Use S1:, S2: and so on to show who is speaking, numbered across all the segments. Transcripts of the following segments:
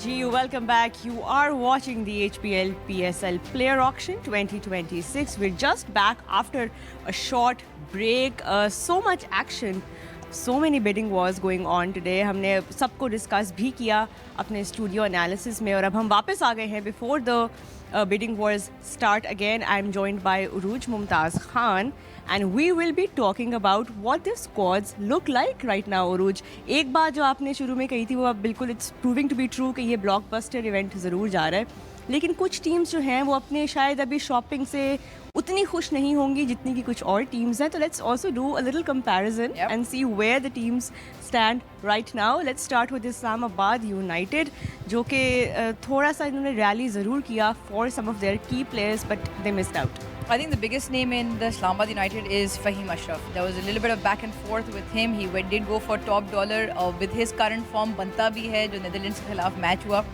S1: Gee, welcome back. You are watching the HPL PSL Player Auction 2026. We're just back after a short break. So much action. So many bidding wars going on today. हमने सबको discuss भी किया अपने studio analysis में और अब हम वापस आ गए हैं before the bidding wars start again. I'm joined by Uruj Mumtaz Khan and we will be talking about what the squads look like right now. Uruj, एक बात जो आपने शुरू में कही थी वो अब बिल्कुल it's proving to be true कि ये ब्लॉकबस्टर इवेंट ज़रूर जा रहा है, लेकिन कुछ टीम्स जो हैं वो अपने शायद अभी शॉपिंग से उतनी खुश नहीं होंगी जितनी कि कुछ और टीम्स हैं. तो let's also do a little comparison and see where the teams stand right now. Let's start with Islamabad United जो कि थोड़ा सा इन्होंने रैली ज़रूर किया for some of their key players but they missed out.
S2: I think the biggest name in the Islamabad United is Fahim Ashraf. There was a little bit of back and forth with him. He did go for top dollar with his current form. बनता भी है जो Netherlands के खिलाफ match हुआ.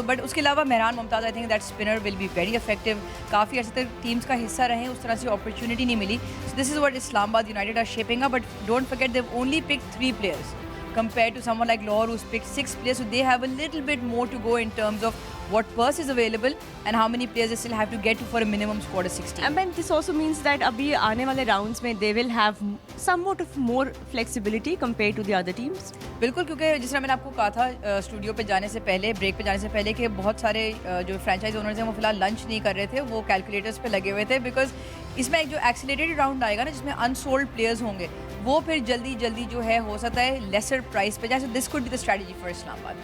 S2: But उसके अलावा Mehran Mumtaz I think that spinner will be very effective. काफ़ी अर्से तक टीम्स का हिस्सा रहे, उस तरह से अपॉर्चुनिटी नहीं मिली. So this is what Islamabad United are shaping up. But don't forget they've only pick 3 players compared to someone like Lahore who's picked 6 players. So they have a little bit more to go in terms of what purse is available and how many players they still have to get to for a minimum squad of 16.
S1: And then this also means that अभी आने वाले rounds में they will have somewhat of more flexibility compared to the other teams.
S2: बिल्कुल, क्योंकि जिस तरह मैंने आपको कहा था स्टूडियो पे जाने से पहले, ब्रेक पे जाने से पहले, कि बहुत सारे जो फ्रेंचाइज ओनर्स हैं वो फिलहाल लंच नहीं कर रहे थे, वो कैलकुलेटर्स पे लगे हुए थे. बिकॉज इसमें एक जो एक्सीलरेटेड राउंड आएगा ना जिसमें अनसोल्ड प्लेयर्स होंगे, वो फिर जल्दी जल्दी जो है हो सकता है लेसर प्राइस पे जाए. So this could be the strategy for Islamabad.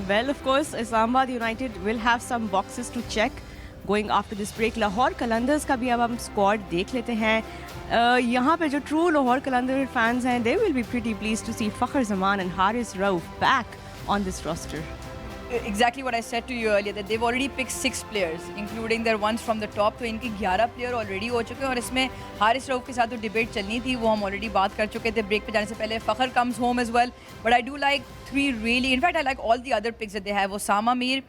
S1: Well, of course, Islamabad United will have some boxes to check going after this break. Lahore Qalandars का भी अब हम स्क्वाड देख लेते हैं. यहाँ पे जो ट्रू लाहौर कलंदर फैंस हैं, they will be pretty pleased to see Fakhar Zaman and Haris Rauf back on this roster.
S2: Exactly what I said to you earlier, that they've already picked 6 players, including their ones from the top. तो इनके 11 player already हो चुके हैं और इसमें हारिस रऊफ के साथ जो डिबेट चलनी थी वो हम ऑलरेडी बात कर चुके थे ब्रेक पे जाने से पहले. Fakhar comes home as well, but I do like 3 really. In fact, I like all the other picks that they have. Osama Mir,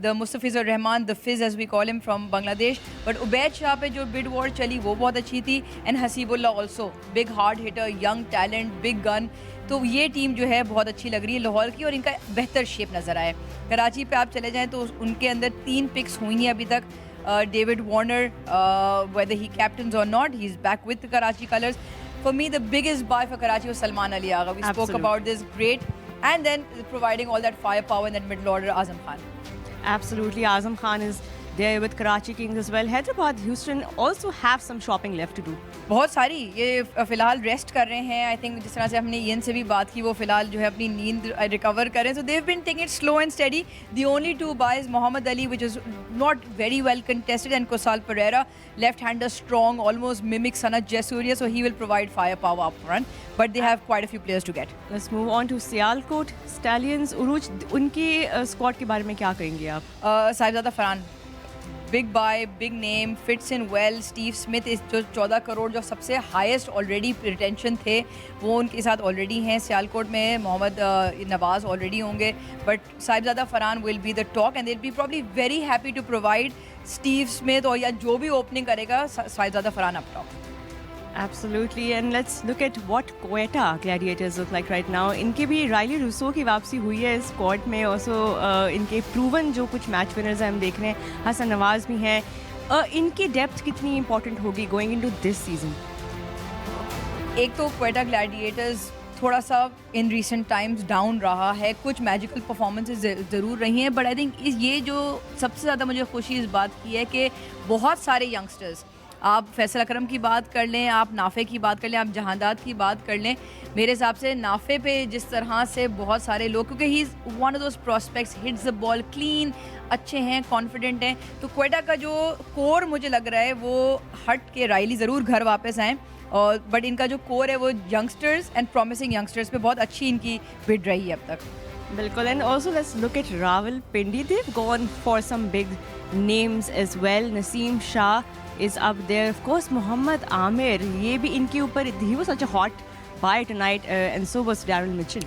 S2: the Mustafizur Rahman, the Fizz as we call him from Bangladesh. But Ubaid Shah पे जो bid war चली वो बहुत अच्छी थी. And Hasibullah also, big hard hitter, young talent, big gun. तो ये team जो है बहुत अच्छी लग रही है लाहौर की और इनका बेहतर शेप नज़र आया. कराची पे आप चले जाएं तो उनके अंदर 3 पिक्स हुई हैं अभी तक. David Warner, whether he captains or not, he's back with the Karachi colours. For me, the biggest buy for Karachi was Salman Ali Agha. We spoke about this, great. And then providing all that firepower in that middle order, Azam Khan.
S1: Absolutely, Azam Khan is there with Karachi Kings as well. Hyderabad, Houston also have some shopping left to do.
S2: बहुत सारी ये फ़िलहाल rest कर रहे हैं. I think जिस तरह से हमने ईएन से भी बात की, वो फ़िलहाल जो है अपनी नींद रिकवर करें. So they've been taking it slow and steady. The only 2 buys Mohammad Ali which is not very well contested and Kusal Perera, left hander strong, almost mimic Sanath Jayasuriya, so he will provide fire power up front. But they have quite a few players to get.
S1: Let's move on to Sialkot Stallions. उरूज, उनकी squad के बारे में क्या कहेंगे आप?
S2: Sahibzada Farhan, big boy, big name, fits in well. Steve Smith is जो 14 करोड़ जो सबसे हाईएस्ट ऑलरेडी रिटेंशन थे वो उनके साथ ऑलरेडी हैं. सियालकोट में मोहम्मद नवाज़ ऑलरेडी होंगे, but Sahibzada Farhan will be the talk and they will be probably very happy to provide Steve Smith और या जो भी ओपनिंग करेगा Sahibzada Farhan up top.
S1: Absolutely, and let's look at what Quetta Gladiators look like right now. इनके भी Rilee Rossouw की वापसी हुई है स्क्वाड में. ऑल्सो इनके प्रूवन जो कुछ मैच विनर्स हैं हम देख रहे हैं, हसन नवाज भी हैं. इनकी डेप्थ कितनी इंपॉर्टेंट होगी गोइंग इनटू दिस सीजन?
S2: एक तो क्वेटा ग्लैडिएटर्स थोड़ा सा इन रिसेंट टाइम्स डाउन रहा है. कुछ मैजिकल परफॉर्मेंसेज ज़रूर रही हैं, बट आई थिंक ये जो सबसे ज़्यादा मुझे खुशी इस बात की है कि बहुत सारे यंगस्टर्स, आप फैसल अकरम की बात कर लें, आप नाफे की बात कर लें, आप जहांदाद की बात कर लें, मेरे हिसाब से नाफे पे जिस तरह से बहुत सारे लोग, क्योंकि he is one of those prospects, hits the ball clean, अच्छे हैं, कॉन्फिडेंट हैं. तो क्वेटा का जो कोर मुझे लग रहा है वो हट के राइली ज़रूर घर वापस आएँ, और बट इनका जो कोर है वो यंगस्टर्स एंड प्रॉमिसिंग यंगस्टर्स पे बहुत अच्छी इनकी बिड रही है अब तक.
S1: बिल्कुल. And also let's look at Rawalpindi. They've gone for some big names as well. Naseem Shah is up there, of course. Mohammad Amir, ये भी इनके ऊपर, he was such a hot buy tonight, and so was Daryl Mitchell.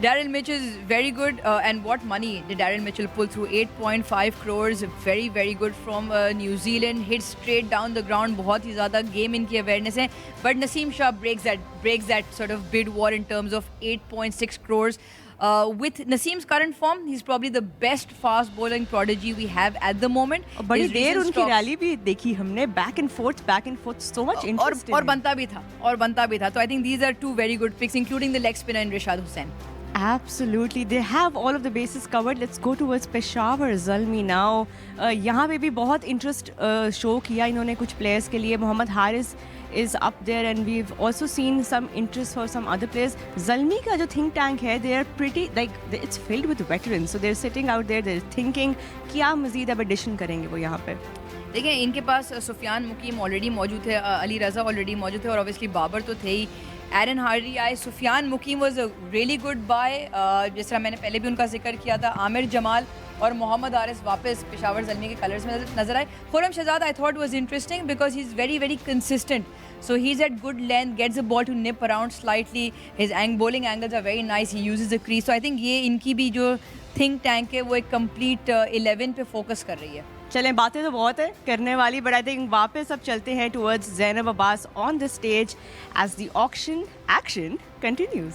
S2: Daryl Mitchell is very good, and what money did Daryl Mitchell pull through? 8.5 crores, very very good from New Zealand. Hit straight down the ground, बहुत ही ज़्यादा game इनकी awareness है. But Naseem Shah breaks that sort of bid war in terms of 8.6 crores. with Naseem's current form, he's probably the best fast bowling prodigy we have at the moment.
S1: और बड़ी
S2: His
S1: देर
S2: recent
S1: उनकी
S2: stops-
S1: rally भी देखी हमने, back and fourth, so much
S2: और
S1: interesting.
S2: बनता भी था. So I think these are two very good picks, including the leg spinner in Rishad Hussain.
S1: Absolutely, they have all of the bases covered. Let's go towards Peshawar Zalmi now. यहाँ पे भी बहुत interest show किया इन्होंने कुछ players के लिए. Mohammad Haris is up there and we've also seen some interest for some other players. Zalmi का जो think tank है, they are pretty like it's filled with veterans, so they're sitting out there, they're thinking क्या मज़ीद अब addition करेंगे वो यहाँ पे.
S2: देखिए इनके पास सुफियान मुकीम ऑलरेडी मौजूद थे, अली रज़ा ऑलरेडी मौजूद थे और ऑब्वियसली बाबर तो थे ही. एरन हार्डी आए, Sufiyan Muqeem was a really good buy, जिस तरह मैंने पहले भी उनका जिक्र किया था. आमिर जमाल और मोहम्मद हारिस वापस पेशावर ज़ल्मी के कलर्स में नजर आए. Khurram Shahzad I thought was interesting because he is very very consistent. So he's at good length, gets the ball to nip around slightly. His bowling angles are very nice. He uses the crease. So I think ये इनकी भी जो think tank है वो एक complete 11 पे focus कर रही है.
S1: चलें, बातें तो बहुत है करने वाली, बट आई थिंक वापस अब चलते हैं towards Zainab Abbas on the stage as the auction action continues.